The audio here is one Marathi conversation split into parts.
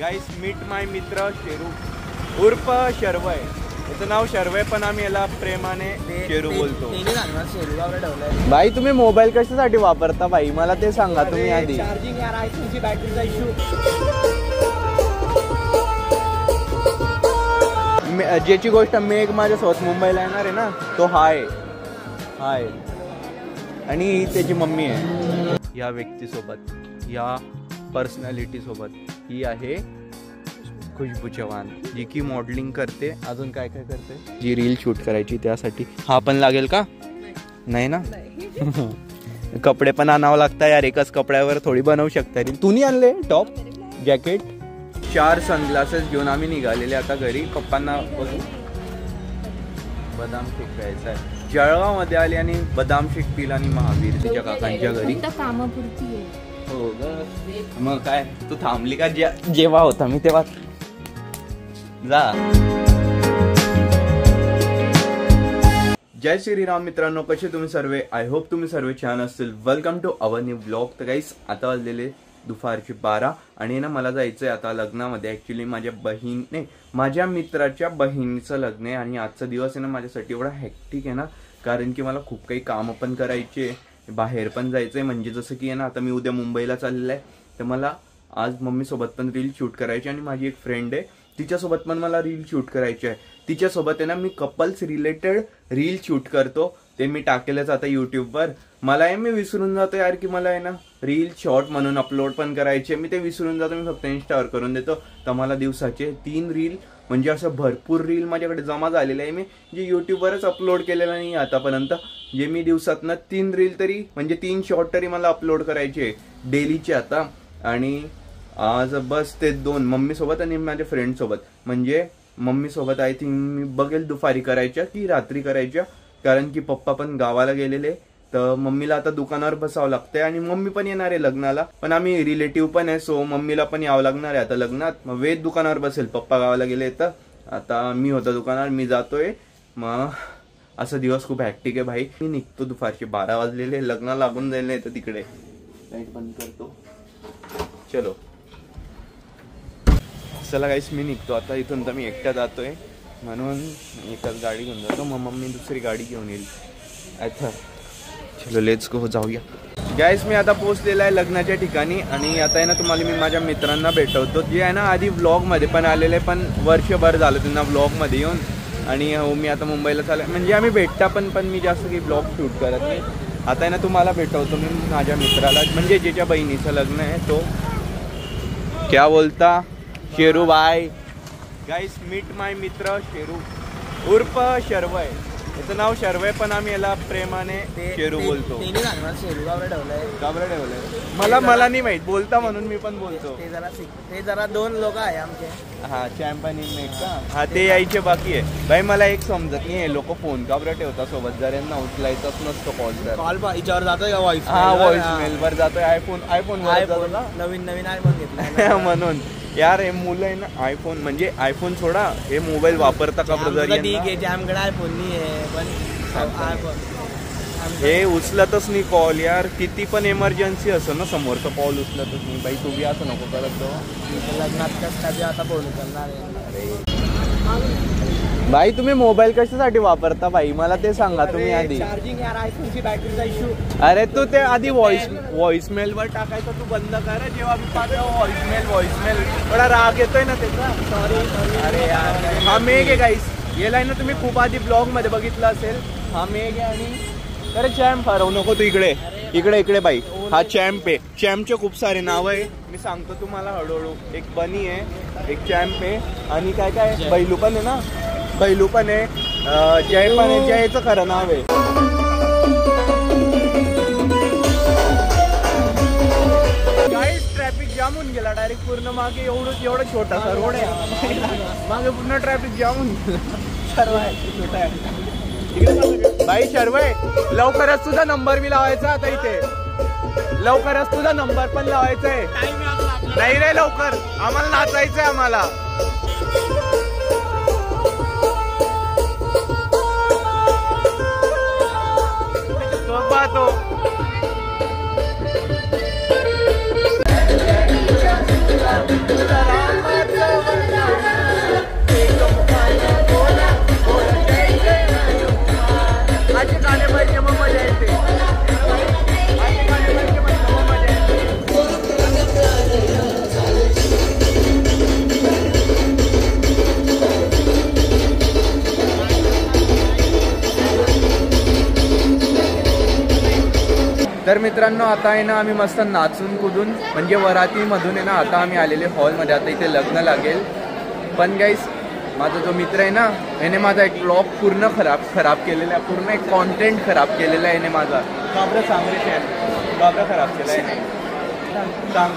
गाईस मीट माय मित्र शेरू उर्फ शर्वय. याचं नाव शर्वय पण आम्ही याला प्रेमाने शेरू बोलतो. भाई तुम्ही मोबाईल कशासाठी वापरता भाई मला ते सांगा तुम्ही आधी. चार्जिंग यार आयफोनची बॅटरीचा इश्यू. ज्याची गोष्ट मेघ माझ्यासोबत मुंबईला येणार आहे ना तो हाय आणि ही त्याची मम्मी आहे. या व्यक्तीसोबत या पर्सनॅलिटी सोबत ही आहे खुशबू चव्हाण जी की मॉडेलिंग करते. अजून काय काय करते जी रील शूट करायची त्यासाठी. हा पण लागेल का नाही ना. कपडे पण आणावं लागतं यार. एकाच कपड्यावर थोडी बनवू शकता रील. तुम्ही आणले टॉप जॅकेट 4 सनग्लासेस घेऊन आम्ही निघालेले आता घरी. पप्पांना बघू बदाम शेक प्यायचा आहे. जळगाव मध्ये आली आणि बदाम शेक पिला आणि महावीर तिच्या काकांच्या घरी. हो ग मग काय तू थांबली का जेव्हा होता मी तेव्हा जा. जय श्रीराम मित्रांनो, कसे तुम्ही सर्व. आय होप तुम्ही सर्व छान असतील. Welcome to our new blog. तर गाईस आता वाजलेले दुपारचे 12 आणि ना मला जायचंय आता लग्नामध्ये. ऍक्च्युली माझ्या मित्राच्या बहिणीचं लग्न आहे आणि आजचा दिवस आहे ना माझ्यासाठी एवढा हेक्टिक आहे ना कारण की मला खूप काही कामं पण करायचे, बाहेर पण जायचंय. म्हणजे जसं की आहे ना आता मी उद्या मुंबईला चाललेलं आहे तर मला आज मम्मी सोबत पण रील शूट करायची आणि माझी एक फ्रेंड आहे तिच्यासोबत पण मला रील शूट करायची आहे. तिच्यासोबत आहे ना मी कपल्स रिलेटेड रील शूट करतो. ते मी टाकेलच आता युट्यूबवर. मला मी विसरून जातो यार की मला आहे ना रील शॉर्ट म्हणून अपलोड पण करायचे. मी ते विसरून जातो. मी फक्त इंस्टावर करून देतो. तर मला दिवसाचे 3 रील म्हणजे असं भरपूर रील माझ्याकडे जमा झालेले आहे. मी जे युट्यूबवरच अपलोड केलेलं नाही आतापर्यंत. जे मी दिवसातनं 3 रील तरी म्हणजे 3 शॉर्ट तरी मला अपलोड करायचे डेलीचे आता. आणि आज बस ते 2 मम्मी सोबत आणि माझ्या फ्रेंड सोबत. म्हणजे मम्मी सोबत आय थिंक मी बघेल दुपारी करायच्या की रात्री करायच्या कारण की पप्पा पण गावाला गेलेले. तर मम्मीला आता दुकानावर बसावं लागतंय आणि मम्मी पण येणार आहे लग्नाला. पण आम्ही रिलेटिव्ह पण आहे सो मम्मीला पण यावं लागणार आहे आता लग्नात. मग वेद दुकानावर बसेल, पप्पा गावाला गेले तर आता मी होता दुकानावर, मी जातोय. मग असा दिवस खूप हॅक्टिक आहे भाई. मी निघतो दुपारचे 12 वाजलेले. लग्न लागून जाईल नाही तर तिकडे लाईट बंद करतो. चलो चला गाईस मी निघतो आता इथून. तर मी एकटा जातोय म्हणून एकच गाडी घेऊन जातो. मग मम्मी दुसरी गाडी घेऊन येईल आता. चलो लेट्स गो जाऊया. गाईस मी आता पोहोचलेला आहे लग्नाच्या ठिकाणी आणि आता आहे ना तुम्हाला मी माझ्या मित्रांना भेटवतो जे आहे ना आधी व्लॉगमध्ये पण आलेले पण वर्षभर झालं त्यांना व्लॉगमध्ये येऊन. आणि हो मी आता मुंबईला चालू म्हणजे आम्ही भेटता पण मी जास्त काही ब्लॉग शूट करत नाही. आता आहे ना तुम्हाला भेटवतो मी माझ्या मित्राला म्हणजे ज्याच्या बहिणीचं लग्न आहे तो. क्या बोलता शेरू बाय. गाईस मीट माय मित्र शेरू उर्फ शर्वय. याचं नाव शर्वय पण आम्ही याला प्रेमाने शेरू बोलतो. गाबरा ठेवलंय मला नाही माहित बोलता म्हणून मी पण बोलतो. ते जरा 2 लोक आहे आमचे. हा चॅम्पियन मेक का. हा ते यायचे बाकी आहे भाई. मला एक समजत नाही लोक फोन गाबरा ठेवता सोबत जर यांना उचलायचाच नसतो कॉल याच्यावर जातोय का व्हॉइस. हा व्हॉइस मेल वर जातोय. आयफोन नवीन आयफोन घेतला म्हणून यार हे मुलं आहे ना आयफोन म्हणजे आयफोन सोडा हे मोबाईल वापरता का ब्रदर. ठीक आहे आमकडे आयफोन नाही आहे पण हे उचलतच नाही कॉल यार. किती पण इमर्जन्सी असं ना समोरचा कॉल उचलतच नाही भाई. तू बी असं नको करत जाऊ. लग्नात कसं आता फोन करणार आहे भाई. तुम्ही मोबाईल कशासाठी वापरता भाई मला ते सांगा तुम्ही आधी. चार्जिंग यार आयफोनची बॅटरीचा इश्यू. अरे तू ते आधी व्हॉइसमेल वर टाकायचं तू बंद कर. जेव्हा मी पाहतो व्हॉइसमेल थोडा राग येतोय ना त्याचा. सॉरी अरे यार हा मेघ आहे गाईस. याला ना तुम्ही खूप आधी ब्लॉग मध्ये बघितलं असेल. हा मेघ आहे आणि अरे चॅम्प हरवू नको तू. इकडे बाई. हा चॅम्प आहे. चॅम्पचे खूप सारे नाव आहे मी सांगतो तुम्हाला हळूहळू. एक बनी आहे, एक चॅम्प आहे आणि काय बैलू पण आहे ना. बैलू पण आहे, जय पण आहे. जयचं खरं नाव आहे. गाईस ट्रॅफिक जाम होऊन गेला डायरेक्ट पूर्ण. मागे एवढं छोटासा रोड आहे मागे पूर्ण ट्रॅफिक जाम होऊन गेला. सर्व आहे छोटा आहे. भाई शर्वय लवकरच तुझा नंबर मी लावायचा आता इथे. लवकरच तुझा नंबर पण लावायचा आहे. नाही रे लवकर आम्हाला नाचायचंय आम्हाला. तो पाहतो राम तर मित्रांनो आता आहे ना आम्ही मस्त नाचून कुदून म्हणजे वरातीमधून आहे ना आता आम्ही आलेले हॉलमध्ये. आता इथे लग्न लागेल. पण गाईस माझा जो मित्र आहे ना याने माझा एक ब्लॉग पूर्ण खराब केलेला आहे. पूर्ण एक कॉन्टेंट खराब केलेला आहे याने माझा. बाबरा सांगरे बाबरा खराब केला आहे सांग.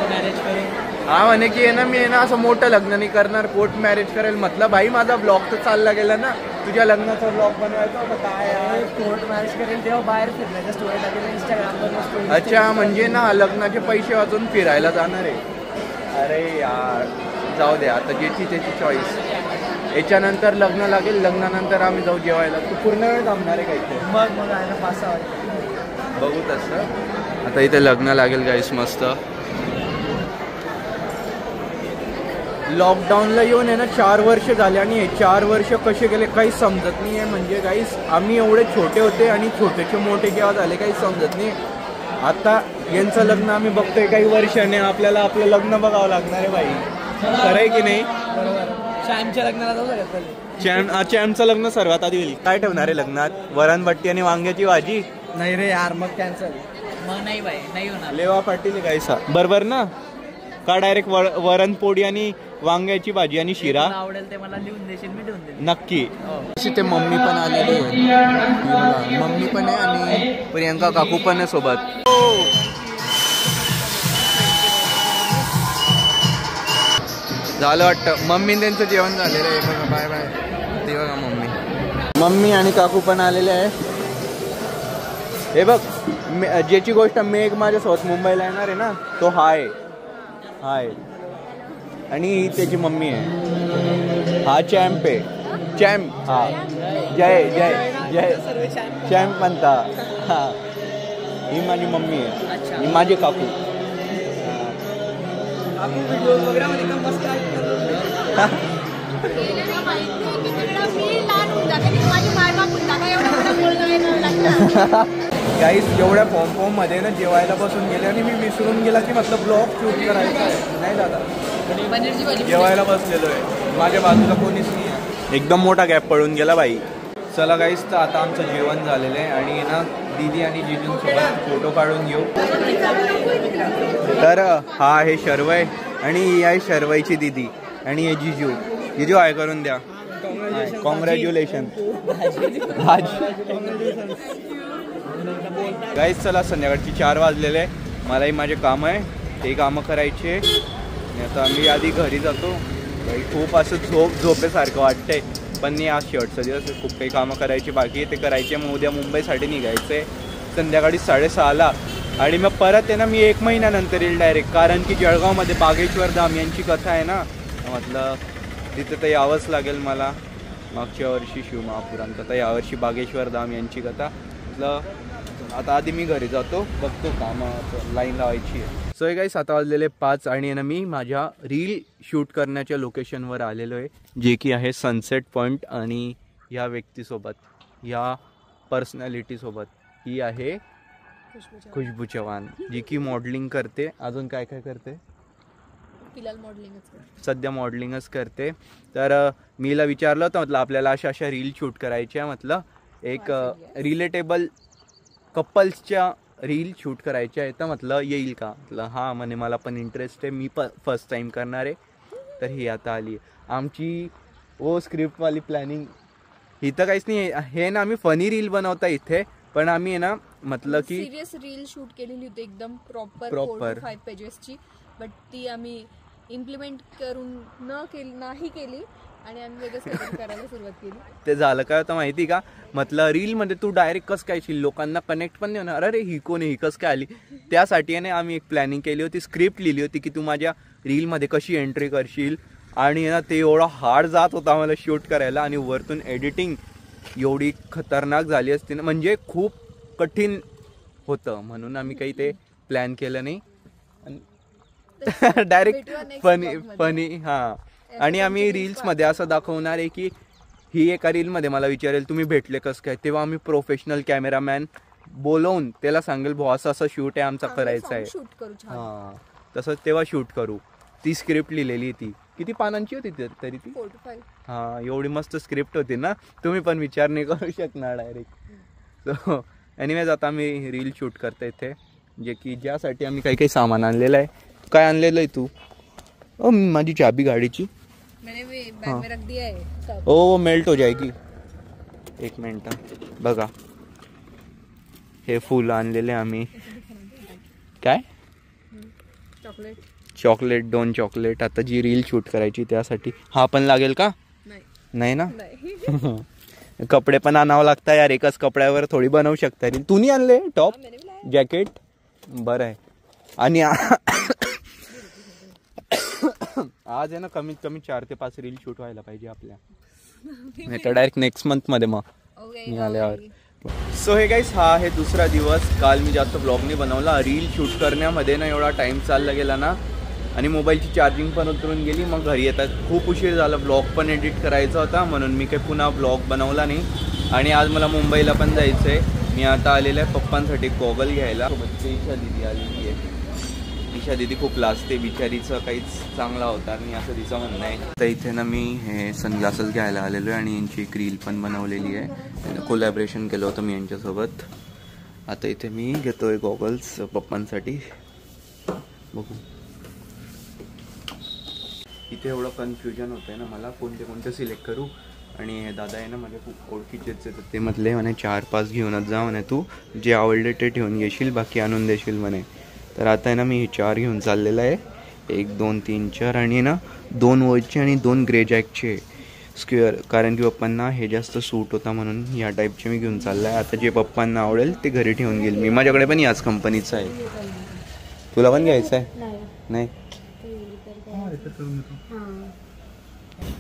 मॅरेज करेल. हा म्हणे की आहे ना मी आहे ना असं मोठं लग्न नाही करणार, कोर्ट मॅरेज करेल. म्हटलं भाई माझा ब्लॉग तर चालला गेला ना, तुझ्या लग्नाचा ब्लॉग बनवायचा होता काय यार. कोर्ट मॅरेज करेल तेव्हा बाहेर फिरण्याच्या स्टोरी टाकेल इंस्टाग्रामवर. अच्छा म्हणजे ना लग्नाचे पैसे वाचून फिरायला जाणार आहे. अरे यार जाऊ दे आता, ज्याची त्याची चॉईस. याच्यानंतर लग्न लागेल, लग्नानंतर आम्ही जाऊ जेवायला. तू पूर्ण वेळ थांबणार आहे काही मग आहे ना 5-6 वाजता बघू तसं. आता इथे लग्न लागेल गाईस मस्त. लॉकडाऊनला येऊन आहे ना 4 वर्ष झाले आणि हे 4 वर्ष कसे गेले काही समजत नाही आहे. म्हणजे गाईस आम्ही एवढे छोटे होते आणि छोटेचे मोठे केव्हा झाले काही समजत नाही. आता यांचं लग्न आम्ही बघतोय काही वर्षाने, आपल्याला आपलं लग्न बघावं लागणार आहे भाई. खरं आहे की नाही. बरोबर. श्यामच्या लग्नाला जाऊ शकत. चॅमचं लग्न सर्वात आधी होईल. काय ठेवणार आहे लग्नात? वरणबट्टी आणि वांग्याची भाजी. नाही रे यार मग कॅन्सल. मग नाही बाई नाही होणार. लेवा पाटील गायसा बरोबर ना का? डायरेक्ट वरण पोळी आणि वांग्याची भाजी आणि शिरा. आवडेल ते मला लिहून देशील, मी लिहून देईन नक्की. ते मम्मी पण आलेली आहे. मम्मी पण आहे आणि प्रियंका काकू पण आहे सोबत. झालं वाटतं. मम्मी त्यांचं जेवण झालेलं आहे बघा. Bye bye. ते बघा मम्मी आणि काकू पण आलेले आहे. हे बघ ज्याची गोष्ट मेघ माझ्यासोबत मुंबईला येणार आहे ना तो हाय आणि ही त्याची मम्मी आहे. हा चॅम्प आहे. चॅम्प. हा जय जय जय चॅम्प म्हणता. हा ही माझी मम्मी आहे. ही माझी काकू. गाईस एवढ्या फॉर्म मध्ये ना जेवायला बसून गेले आणि मी विसरून गेला की मतलब ब्लॉग शूट करायचा आहे. नाही दादा जेवायला बसलेलो आहे. माझ्या बाजूला कोणीच नाही आहे. एकदम मोठा गॅप पडून गेला बाई. चला गाईस तर आता आमचं जेवण झालेलं आहे आणि ना दीदी आणि जिजूंसोबत फोटो काढून घेऊ. तर हा आहे शर्वय आणि ही आहे शर्वईची दीदी आणि हे जिजू आहे करून द्या. कॉंग्रॅच्युलेशन. गाईस चला संध्याकाळची 4 वाजलेले आहे. मलाही माझे काम आहे ते कामं करायचे. आता मी आधी घरी जातो. खूप असं झोपेसारखं वाटतंय पण नाही. आज शेवटचा दिवस खूप काही कामं करायची बाकी आहे ते करायचे. मग उद्या मुंबईसाठी निघायचं आहे संध्याकाळी 6:30ला आणि मग परत आहे ना मी 1 महिन्यानंतर येईल डायरेक्ट. कारण की जळगावमध्ये बागेश्वर धाम यांची कथा आहे ना, म्हटलं तिथं तर यावंच लागेल मला. मागच्या वर्षी शिवमहापुरांचा तर यावर्षी बागेश्वर धाम यांची कथा. म्हटलं आता आधी मी घरी जातो बघतो कामाचं लाईन लावायची आहे. सो गाईस आता वाजलेले 5 आणि ना मी माझ्या रील शूट करण्याच्या लोकेशनवर आलेलो आहे जे की आहे सनसेट पॉईंट. आणि ह्या व्यक्तीसोबत ह्या पर्सनॅलिटीसोबत ही आहे खुशबू चव्हाण जी की मॉडेलिंग करते. अजून काय काय करते? सध्या मॉडेलिंगच करते. तर मी हिला विचारलं होतं म्हटलं आपल्याला अशा रील शूट करायच्या. म्हटलं एक रिलेटेबल कपल्सच्या रील शूट करायच्या आहे तर म्हटलं येईल का? म्हटलं हां म्हणे मला पण इंटरेस्ट आहे. मी पण फर्स्ट टाईम करणार आहे. तर ही आता आली आमची स्क्रिप्टवाली प्लॅनिंग. इथं काहीच नाही. हे ना आम्ही फनी रील बनवता इथे पण आम्ही आहे ना म्हटलं की सिरियस रील शूट केलेली होती एकदम प्रॉपर 4-5 पेजेसची. बट ती आम्ही इम्प्लिमेंट करून नाही केली आणि आम्ही वेगळंच करायला सुरुवात केली. ते झालं काय होतं माहिती का? म्हटलं रीलमध्ये तू डायरेक्ट कसं काय येशील, लोकांना कनेक्ट पण नाही होणार. अरे ही कोण आहे, ही कसं काय आली? त्यासाठी ना आम्ही एक प्लॅनिंग केली होती, स्क्रिप्ट लिहिली होती की तू माझ्या रीलमध्ये कशी एंट्री करशील. आणि ना ते एवढा हार्ड जात होता मला शूट करायला आणि वरतून एडिटिंग एवढी खतरनाक झाली असती ना, म्हणजे खूप कठीण होतं. म्हणून आम्ही काही ते प्लॅन केलं नाही. डायरेक्ट फनी हां. आणि आम्ही रील्समध्ये असं दाखवणार आहे की ही एका रीलमध्ये मला विचारेल तुम्ही भेटले कसं काय, तेव्हा आम्ही प्रोफेशनल कॅमेरामॅन बोलवून त्याला सांगेल बॉस असं शूट आहे आमचा करायचा आहे. हां तसंच तेव्हा शूट करू. ती स्क्रिप्ट लिहिलेली ती किती पानांची होती तरी ती? 4 to 5. हां एवढी मस्त स्क्रिप्ट होती ना, तुम्ही पण विचार नाही करू शकणार डायरेक्ट. सो एनिवेज आता आम्ही रील शूट करतो इथे, जे की ज्यासाठी आम्ही काही काही सामान आणलेलं आहे. काय आणलेलं आहे तू? ओ माझी चाबी गाडीची. मैंने भी बैग में रख दिया है. ओ मेल्ट हो जाएगी. एक मिनिट बघा, हे फुलं आणलेले आम्ही. काय चॉकलेट. Chocolate, 2 chocolate. आता जी रील शूट करायची त्यासाठी. हा पण लागेल का? नाही ना. कपडे पण आणावं लागतं यार, एकाच कपड्यावर थोडी बनवू शकता रील. तू नाही आणले टॉप जॅकेट? बरं आहे. आणि आज आहे ना कमीत कमी 4 ते 5 रील शूट व्हायला पाहिजे आपल्या, नाही तर डायरेक्ट नेक्स्ट मंथ मध्ये मग मी आल्यावर. सो हे गाईस, हा आहे दुसरा दिवस. काल मी जास्त ब्लॉग नाही बनवला. रील शूट करण्यामध्ये ना एवढा टाइम चालला गेला ना, आणि मोबाईलची चार्जिंग पण उतरून गेली. मग घरी येतात खूप उशीर झाला. ब्लॉग पण एडिट करायचा होता म्हणून मी काही पुन्हा ब्लॉग बनवला नाही. आणि आज मला मुंबईला पण जायचं आहे. मी आता आलेलं आहे पप्पांसाठी गॉगल घ्यायला. सोबत ईशा दिदी आलेली आहे. ईशा दिदी खूप लाजते बिचारीचं, काहीच चांगला होता नाही असं तिचं म्हणणं आहे. तर इथे ना मी हे सनग्लासेस घ्यायला आलेलो आहे आणि यांची एक रील पण बनवलेली आहे. कोलॅबरेशन केलं होतं मी यांच्यासोबत. आता इथे मी घेतोय गॉगल्स पप्पांसाठी. बघू, इथे एवढं कन्फ्युजन होतं आहे ना मला, कोणते सिलेक्ट करू. आणि हे दादा आहे ना माझ्या खूप ओळखीचेच आहेत. ते म्हटले म्हणे 4-5 घेऊनच जा म्हणे, तू जे आवडले ते ठेवून घेशील, बाकी आणून देशील म्हणे. तर आता आहे ना मी 4 घेऊन चाललेलं आहे. 1, 2, 3, 4 आणि ना 2 वॉचचे आणि 2 ग्रे जॅकचे स्क्वेअर, कारण की पप्पांना हे जास्त सूट होता म्हणून या टाईपचे मी घेऊन चाललं आहे. आता जे पप्पांना आवडेल ते घरी ठेवून घेईल मी. माझ्याकडे पण याच कंपनीचं आहे. तुला पण घ्यायचं आहे? नाही.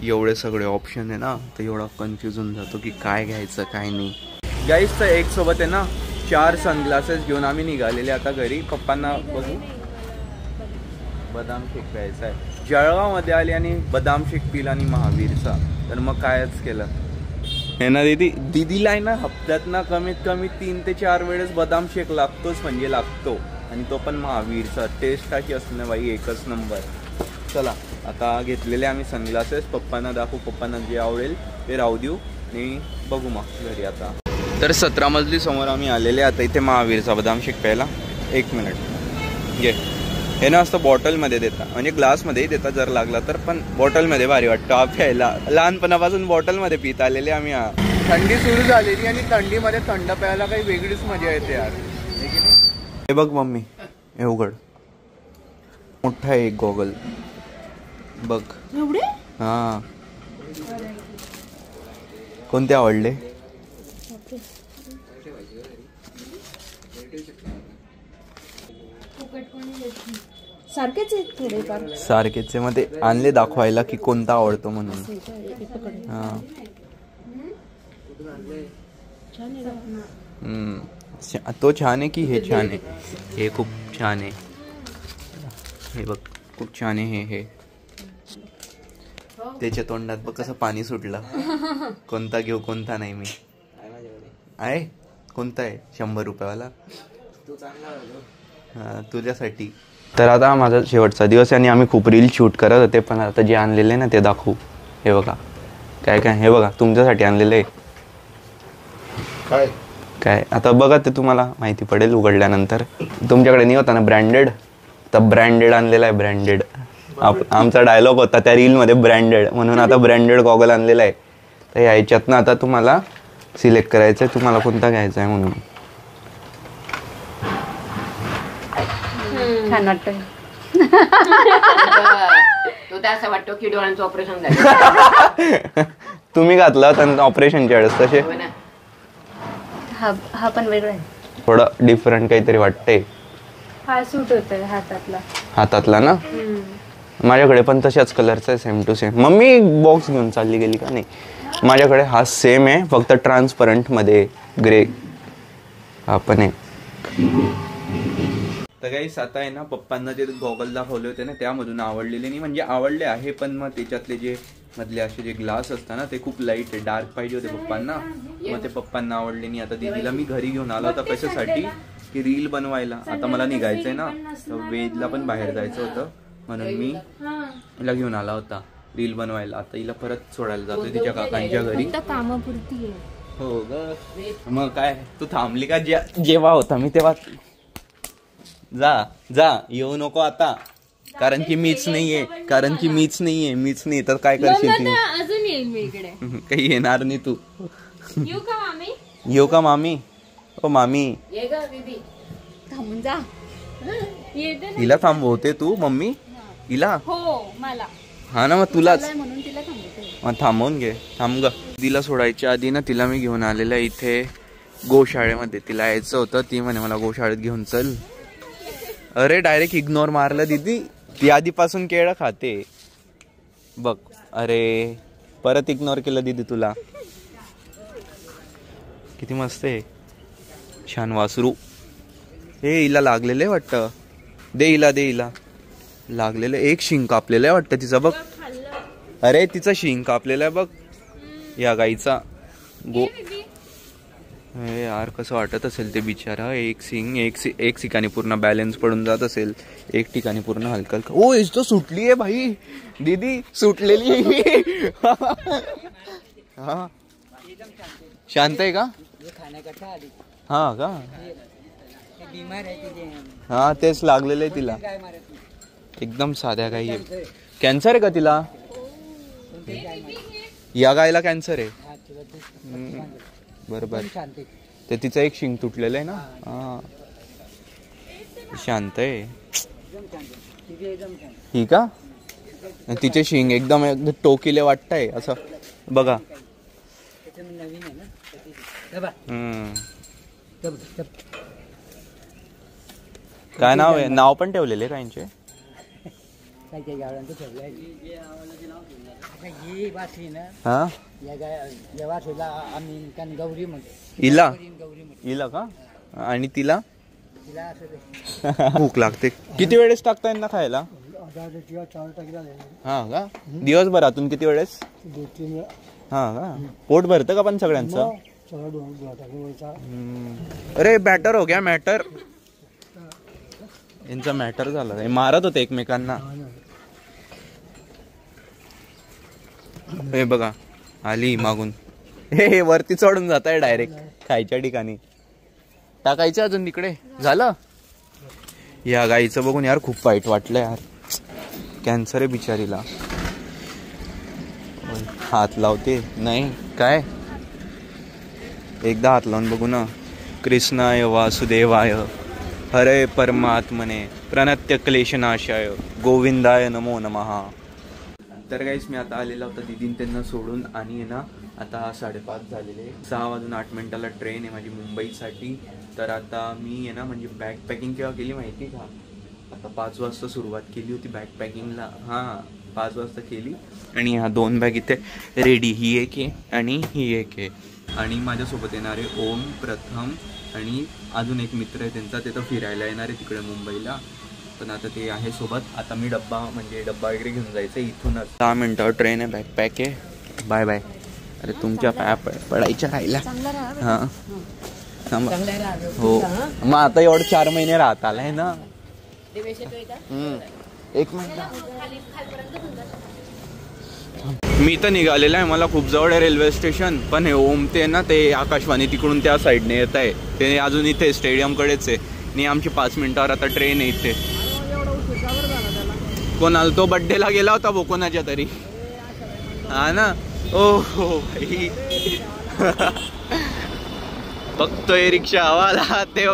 एवढे सगळे ऑप्शन आहे ना, तर एवढा कन्फ्यूज होऊन जातो की काय घ्यायचं काय नाही. गाईस, तर एक सोबत आहे ना 4 सनग्लासेस घेऊन आम्ही निघालेले आता घरी. पप्पांना बघू बदाम शेक प्यायचा आहे. जळगावमध्ये आली आणि बदाम शेक पिला आणि महावीरचा, तर मग कायच केलं हे ना. दीदीला आहे ना हप्त्यात ना कमीत कमी 3 ते 4 वेळेस बदाम शेक लागतोच म्हणजे लागतो, आणि तो पण महावीरचा. टेस्ट अशी असते ना बाई, एकच नंबर. चला आता घेतलेले आम्ही सनग्लासेस, पप्पांना दाखवू, पप्पांना जे आवडेल ते राहू देऊ आणि बघू मग घरी. आता तर 17 मजली समोर आम्ही आलेले. आता इथे महावीरचा बदाम शेक प्यायला. 1 मिनिट घे. हे ना असतं बॉटलमध्ये देतात, म्हणजे ग्लासमध्येही देतात जर लागला तर, पण बॉटलमध्ये भारी वाटतं प्यायला. लहानपणापासून बॉटलमध्ये पित आलेले आम्ही. थंडी सुरू झालेली आणि थंडीमध्ये थंड प्यायला काही वेगळीच मजा येते यार. हे बघ मम्मी, हे उघड. मोठा आहे एक गॉगल बघ. हा, कोणते आवडले? सारखेच आहेत थोडेफार. सारखेच मध्ये आणले दाखवायला की कोणता आवडतो म्हणून. हा, तो छान आहे की हे छान आहे? हे खूप छान आहे. हे बघ खूप छान आहे. हे त्याच्या तोंडात बघ कसं पाणी सुटलं. कोणता घेऊ कोणता नाही. मी आहे कोणता आहे? 100 रुपयावाला तुझ्यासाठी. तर आता माझा शेवटचा दिवस आहे आणि आम्ही खूप रील शूट करत होते, पण आता जे आणलेले ना ते दाखवू. हे बघा काय काय, हे बघा तुमच्यासाठी आणलेलं आहे. काय काय आता बघा, ते तुम्हाला माहिती पडेल उघडल्यानंतर. तुमच्याकडे नाही होता ना ब्रँडेड, तर ब्रँडेड आणलेला आहे. ब्रँडेड आमचा डायलॉग होता त्या रीलमध्ये, ब्रँडेड, म्हणून आता ब्रँडेड गॉगल आणलेला आहे. तर ह्याच्यात ना आता तुम्हाला सिलेक्ट करायचं आहे तुम्हाला कोणता घ्यायचा आहे म्हणून. छान वाटतंय. तो असं वाटतो की डोळ्यांचं ऑपरेशन झालं. तुम्ही घातला तर ऑपरेशनच्या वेळेस तसे. हा पण वेगळा आहे, थोडं डिफरंट काहीतरी वाटतंय. हा सूट होतोय हातातला. हातातला ना, माझ्याकडे पण तशाच कलरचा आहे, same to same. Mummy box घेऊन चालली गेली का? नाही, माझ्याकडे हा सेम आहे, फक्त ट्रान्सपरंट मध्ये ग्रे हा पण आहे. तर काही आता आहे ना पप्पांना जे गॉगल दाखवले होते ना त्यामधून आवडलेले नाही, म्हणजे आवडले आहे पण मग त्याच्यातले जे मधले असे जे ग्लास असतात ना ते खूप लाईट आहे, डार्क पाहिजे होते पप्पांना, मग ते पप्पांना आवडले नाही. आता दीदीला मी घरी घेऊन आला होता कशासाठी की रील बनवायला. आता मला निघायचंय ना, तर वेदला पण बाहेर जायचं होतं म्हणून मी हिला घेऊन आला होता रील बनवायला. आता हिला परत सोडायला जातोय तिच्या काकांच्या घरी. हो ग. मग काय तू थांबली का? जेव्हा होता मी तेव्हा. जा जा, येऊ नको आता, कारण की मीच नाहीये. मीच नाही तर काय करशील तू? अजून येईल मी इकडे. काही येणार नाही तू. येऊ का मामी? येऊ का मामी? ओ मामी, ये ग बेबी. थांबून जा. येते ना. हिला थांबवते तू मम्मी? हिला? हो मला. हा ना, मग तुलाच म्हणून तिला थांबवते. मग थांबवून घे. थांब ग. तिला सोडायच्या आधी ना तिला मी घेऊन आलेला इथे गोशाळेमध्ये. तिला यायचं होतं, ती म्हणे मला गोशाळेत घेऊन चल. अरे डायरेक्ट इग्नोर मारलं दीदी. ती आधीपासून केळं खाते बघ. अरे परत इग्नोर केलं दीदी तुला. किती मस्त आहे, छान वासरू. हे हिला लागलेलं वाटतं. दे हिला लागलेलं. एक शिंक कापलेलं आहे वाटतं तिचा बघ. अरे तिचा शिंक कापलेला आहे बघ या गाईचा. हे यार कसं वाटत असेल ते बिचारा. एक ठिकाणी पूर्ण बॅलन्स पडून जात असेल, एक ठिकाणी पूर्ण हलका. ओ इस तो सुटली आहे भाई दीदी, सुटलेली आहे. हा शांत आहे का? हा का? हा तेच लागलेलं आहे तिला. एकदम साध्या गाई आहे. कॅन्सर आहे का तिला? या गायला कॅन्सर आहे. बरोबर. ते तिचं एक शिंग तुटलेलं आहे ना. हा शांत आहे ही का? तिचे शिंग एकदम टोकीले वाटतंय असं बघा. काय नाव आहे? नाव पण ठेवलेले का यांचे? हा इला का? आणि तिला भूक लागते. किती वेळेस टाकता यांना खायला? हा का? दिवसभरातून किती वेळेस? हा का? पोट भरतं का पण सगळ्यांचं? अरे बॅटर हो गया मॅटर. यांचा मॅटर झाला. हे मारत होते एकमेकांना. हे बघा आली मागून. हे वरती चढून जात आहे डायरेक्ट खायच्या ठिकाणी. टाकायचं अजून तिकडे. झालं. या गाईचं बघून यार खूप वाईट वाटलं यार. कॅन्सर आहे बिचारीला. हात लावते नाही काय? एकदा हात लावून बघू ना. कृष्णाय वासुदेवाय हरे परमात्मने प्रणत्य क्लेशनाशाय गोविंदाय नमो नमः. तर गाईस मी आता आलेला होता दीदीन त्यांना सोडून. आणि आहे ना आता 5:30 झालेले. 6:08 ट्रेन आहे माझी मुंबईसाठी. तर आता मी आहे ना म्हणजे बॅग पॅकिंग केव्हा केली माहिती का? आता 5 वाजता सुरुवात केली होती बॅग पॅकिंगला. हां 5 वाजता केली. आणि ह्या 2 बॅग इथे रेडी. ही एक आहे आणि ही एक आहे. आणि माझ्यासोबत येणारे ओम, प्रथम आणि अजून एक मित्र आहे त्यांचा. ते तर फिरायला येणार आहे तिकडे मुंबईला. पण आता ते आहे सोबत. आता मी डब्बा वगैरे घेऊन जायचं इथूनच. 10 मिनिटावर ट्रेन आहे. बॅकपॅक आहे. Bye bye. अरे तुमच्या पाया पडायच्या राहिला. हां हो. मग आता एवढं 4 महिने राहत आलाय ना. 1 मिनिट. मी तर निघालेला आहे. मला खूप जवळ आहे रेल्वे स्टेशन. पण हे ओम ते ना ते आकाशवाणी तिकडून त्या साईडने येत आहे. ते अजून इथे स्टेडियमकडेच आहे. आणि आमची 5 मिनिटावर आता ट्रेन आहे इथे. कोणाला तो बड्डेला गेला होता भो कोणाच्या तरी. हा ना. ओ हो भाई बघतोय रिक्षा आवाला ते.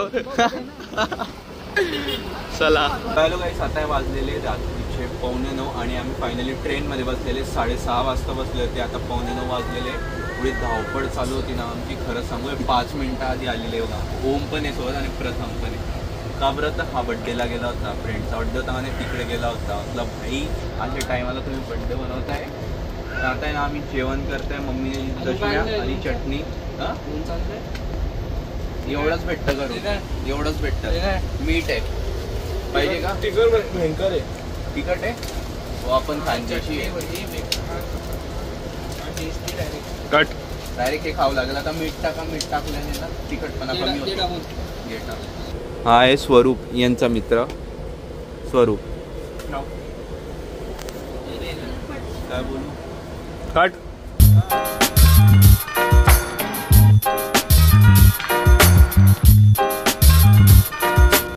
चला हॅलो गाईस. आता वाजलेले रात्रीचे 8:45 आणि आम्ही फायनली ट्रेनमध्ये बसलेले. 6:30 वाजता बसले होते. आता 8:45 वाजलेले. थोडी धावपळ चालू होती ना आमची. खरं सांगू 5 मिनिटं आधी आलेले बघा. ओम पण आहे सोबत आणि प्रथम पण आहे. का बरं तर हा बड्डेला गेला होता. फ्रेंडचा बड्डे होता आणि तिकडे गेला होता. म्हटलं भाई अशा टायमाला तुम्ही बड्डे बनवताय. तर आता आहे ना आम्ही जेवण करताय. मम्मी दशम्या आणि चटणी. एवढंच भेटतं करू. एवढंच भेटतं. मीठ आहे पाहिजे का? भयंकर आहे. तिखट आहे हो. आपण खांद्याची कट डायरेक्ट हे खावं लागेल. आता मीठ टाका. मीठ टाकल्याने ना तिखटपणा कमी होतो. हा आहे स्वरूप यांचा मित्र. स्वरूप काय बोलू? कट.